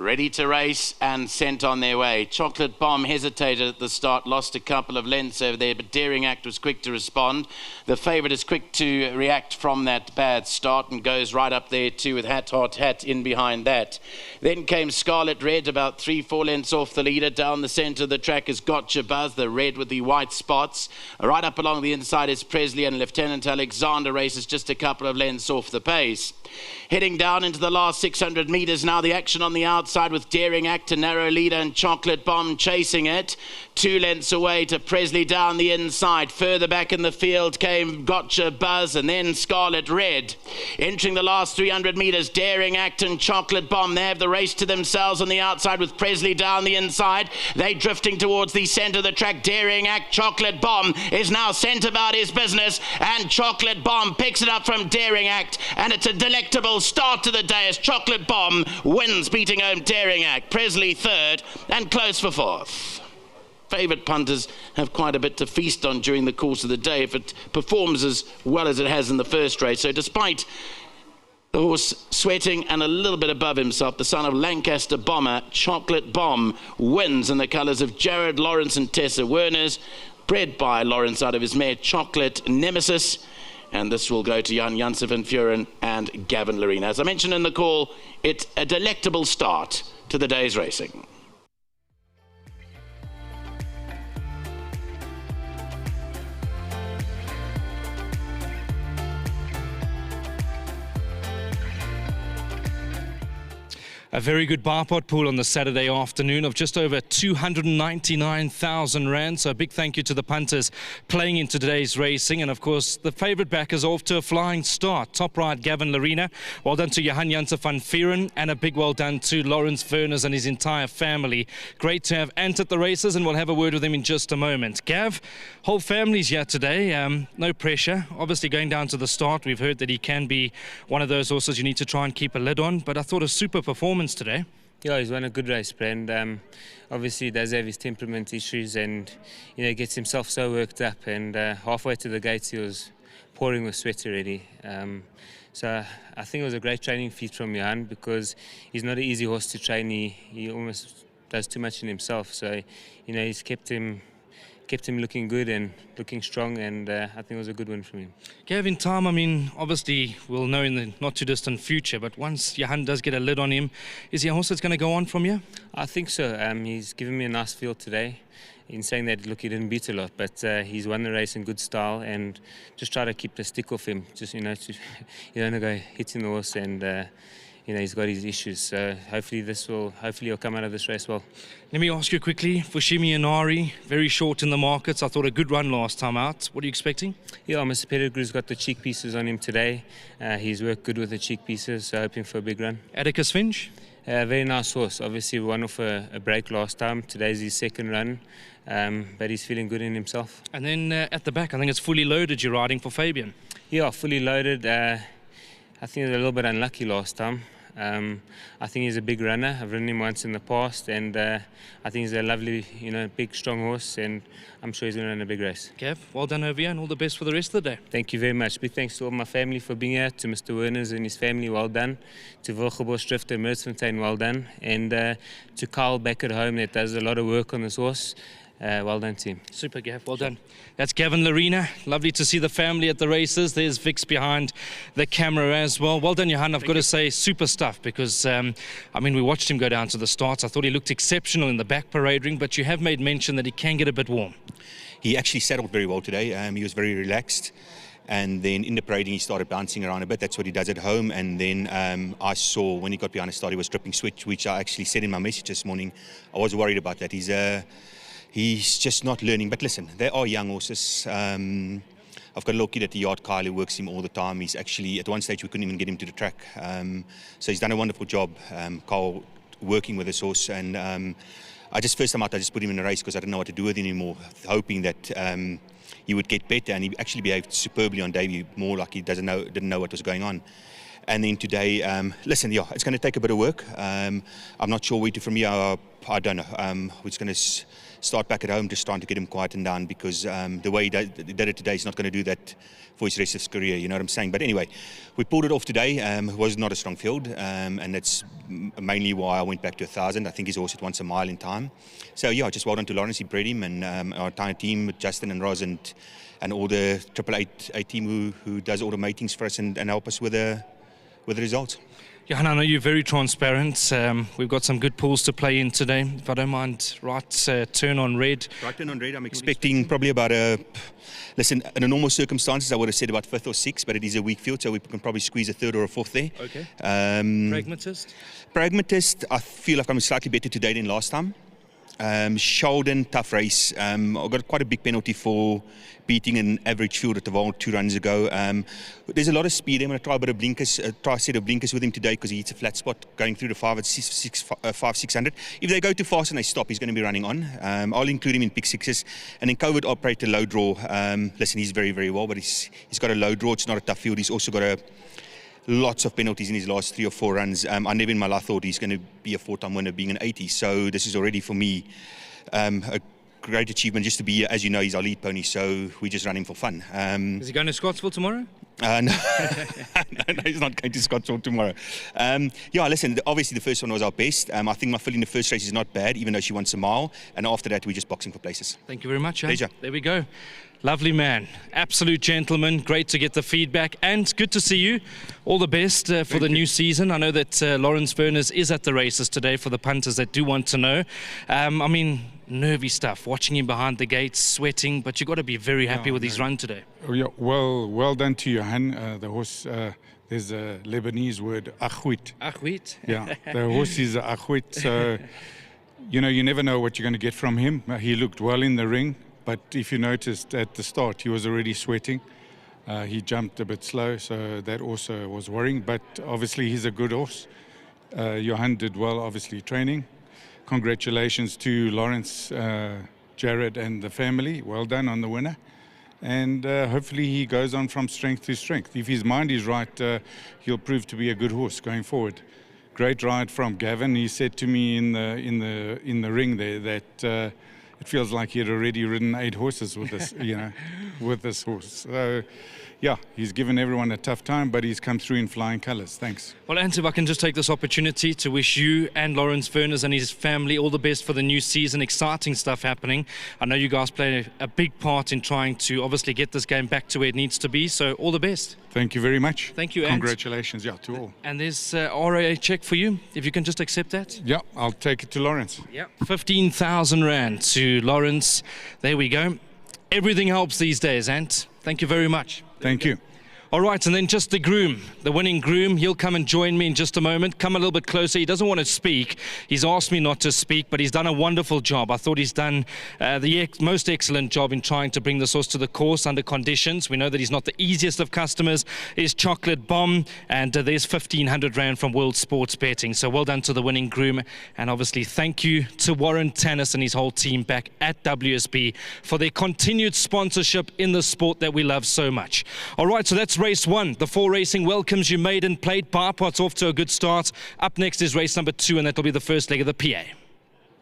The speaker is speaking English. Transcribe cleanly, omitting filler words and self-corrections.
Ready to race and sent on their way. Chocolate Bomb hesitated at the start, lost a couple of lengths over there, but Daring Act was quick to respond. The favourite is quick to react from that bad start and goes right up there too with Hat Hot Hat in behind that. Then came Scarlet Red, about 3-4 lengths off the leader. Down the centre of the track is Gotcha Buzz, the red with the white spots. Right up along the inside is Presley, and Lieutenant Alexander races just a couple of lengths off the pace. Heading down into the last 600 metres now, the action on the outside with Daring Act, a narrow leader, and Chocolate Bomb chasing it. 2 lengths away to Presley down the inside. Further back in the field came Gotcha Buzz and then Scarlet Red. Entering the last 300 metres, Daring Act and Chocolate Bomb. They have the race to themselves on the outside with Presley down the inside. They drifting towards the centre of the track. Daring Act, Chocolate Bomb is now sent about his business, and Chocolate Bomb picks it up from Daring Act, and it's a delectable start to the day as Chocolate Bomb wins, beating home Daring Act. Presley third and close for fourth. Favourite punters have quite a bit to feast on during the course of the day if it performs as well as it has in the first race. So despite the horse sweating and a little bit above himself, the son of Lancaster Bomber, Chocolate Bomb, wins in the colours of Jared Lawrence and Tessa Werners, bred by Lawrence out of his mare Chocolate Nemesis. And this will go to Jan Janssen van Vuren and Gavin Lorena. As I mentioned in the call, it's a delectable start to the day's racing. A very good bar pot pool on the Saturday afternoon of just over 299,000 rand. So a big thank you to the punters playing into today's racing. And of course, the favourite backers off to a flying start. Top right, Gavin Lorena. Well done to Johan Janssen van Vuren. And a big well done to Lawrence Werners and his entire family. Great to have entered the races, and we'll have a word with him in just a moment. Gav, whole family's here today. No pressure. Obviously going down to the start, we've heard that he can be one of those horses you need to try and keep a lid on. But I thought a super performance today. Yeah, he's won a good race, Brand. Obviously he does have his temperament issues, and gets himself so worked up, and halfway to the gates he was pouring with sweat already. So I think it was a great training feat from Johan, because he's not an easy horse to train. He almost does too much in himself, so he's kept him looking good and looking strong, and I think it was a good win from him. Gav, in time, obviously we'll know in the not too distant future, but once Johan does get a lid on him, is he a horse that's going to go on from here? I think so. He's given me a nice feel today in saying that, look, he didn't beat a lot, but he's won the race in good style, and just try to keep the stick off him. Just, you don't go hitting the horse, and he's got his issues, so hopefully he'll come out of this race well. Let me ask you quickly, Fushimi Inari, very short in the markets. I thought a good run last time out. What are you expecting? Yeah, Mr. Pettigrew's got the cheek pieces on him today. He's worked good with the cheek pieces, so hoping for a big run. Atticus Finch? Very nice horse. Obviously won off a break last time. Today's his second run, but he's feeling good in himself. And then at the back, I think it's Fully Loaded you're riding for Fabian. Yeah, Fully Loaded. I think he was a little bit unlucky last time. I think he's a big runner. I've ridden him once in the past, and I think he's a lovely, big, strong horse, and I'm sure he's going to run a big race. Gav, well done over here, and all the best for the rest of the day. Thank you very much. Big thanks to all my family for being here, to Mr. Werners and his family, well done. To Wilgebos Drifter, Turffontein, well done. And to Kyle back at home that does a lot of work on this horse. Well done, team. Super, Gav. Well done. That's Gavin Lorena. Lovely to see the family at the races. There's Vix behind the camera as well. Well done, Johan. I've got to say, super stuff, because, we watched him go down to the starts. I thought he looked exceptional in the back parade ring, but you have made mention that he can get a bit warm. He actually settled very well today. He was very relaxed. And then in the parading, he started bouncing around a bit. That's what he does at home. And then I saw when he got behind the start, he was dripping sweat, which I actually said in my message this morning. I was worried about that. He's just not learning. But listen, they are young horses. I've got a little kid at the yard, Kyle, who works him all the time. He's actually, at one stage, we couldn't even get him to the track. So he's done a wonderful job, Kyle, working with this horse. And first time out, I just put him in a race because I didn't know what to do with him anymore, hoping that he would get better. And he actually behaved superbly on debut, more like he didn't know what was going on. And then today, listen, yeah, it's going to take a bit of work. I'm not sure where to from here. I don't know. We're just going to start back at home, just trying to get him quietened down, because the way he did it today is not going to do that for his rest of his career, you know what I'm saying? But anyway, we pulled it off today. It was not a strong field, and that's mainly why I went back to 1,000. I think he's also once a mile in time. So yeah, just well done to Lawrence. He bred him, and our entire team, Justin and Roz, and all the 888 team who does all the matings for us and help us with the results. Johan, I know you're very transparent. We've got some good pools to play in today. If I don't mind, turn on red. Right turn on red, I'm expecting probably about listen, in a normal circumstances, I would have said about 5th or 6th, but it is a weak field, so we can probably squeeze a 3rd or a 4th there. Okay. Pragmatist? Pragmatist, I feel like I'm slightly better today than last time. Sheldon, tough race. I got quite a big penalty for beating an average field at the Vaal 2 runs ago. There's a lot of speed. I'm going to try a bit of blinkers, try a set of blinkers with him today, because he hits a flat spot going through the 600. If they go too fast and they stop, he's going to be running on. I'll include him in pick 6s. And then COVID operator low draw. Listen, he's very, very well, but he's got a low draw. It's not a tough field. He's also got lots of penalties in his last 3 or 4 runs. I never in my life thought he's going to be a 4-time winner being an 80. So this is already for me a great achievement just to be, as you know, he's our lead pony. So we just run him for fun. Is he going to Scottsville tomorrow? No. No, he's not going to Scottsville tomorrow. Yeah, listen, obviously the first one was our best. I think my filly in the first race is not bad, even though she wants a mile. And after that, we're just boxing for places. Thank you very much. Pleasure. There we go. Lovely man, absolute gentleman. Great to get the feedback, and good to see you. All the best for the new season. I know that Lawrence Berners is at the races today, for the punters that do want to know. I mean, nervy stuff, watching him behind the gates, sweating, but you've got to be very happy with his run today. Yeah, well done to Johan. The horse, there's a Lebanese word, achwit. Achwit? Yeah, the horse is achwit. So, you know, you never know what you're going to get from him. He looked well in the ring. But if you noticed at the start, he was already sweating. He jumped a bit slow, so that also was worrying. But obviously, he's a good horse. Johan did well, obviously, training. Congratulations to Lawrence, Jared, and the family. Well done on the winner. And hopefully, he goes on from strength to strength. If his mind is right, he'll prove to be a good horse going forward. Great ride from Gavin. He said to me in the ring there that. It feels like he had already ridden 8 horses with this, with this horse. So, yeah, he's given everyone a tough time, but he's come through in flying colours. Thanks. Well, Ant, if I can just take this opportunity to wish you and Lawrence Berners and his family all the best for the new season. Exciting stuff happening. I know you guys play a big part in trying to obviously get this game back to where it needs to be. So, all the best. Thank you very much. Thank you, Ant. Congratulations, to all. And there's RAA check for you, if you can just accept that. Yeah, I'll take it to Lawrence. Yeah, 15,000 Rand to Lawrence. There we go. Everything helps these days, Ant. Thank you very much. Thank you. All right, and then just the groom, the winning groom. He'll come and join me in just a moment. Come a little bit closer. He doesn't want to speak. He's asked me not to speak, but he's done a wonderful job. I thought he's done the most excellent job in trying to bring this horse to the course under conditions. We know that he's not the easiest of customers. Is Chocolate Bomb, and there's 1,500 Rand from World Sports Betting. So well done to the winning groom, and obviously thank you to Warren Tannis and his whole team back at WSB for their continued sponsorship in the sport that we love so much. All right, so that's race 1. The 4 Racing welcomes you maiden plate. Bar Pot's off to a good start. Up next is race number 2, and that'll be the first leg of the PA.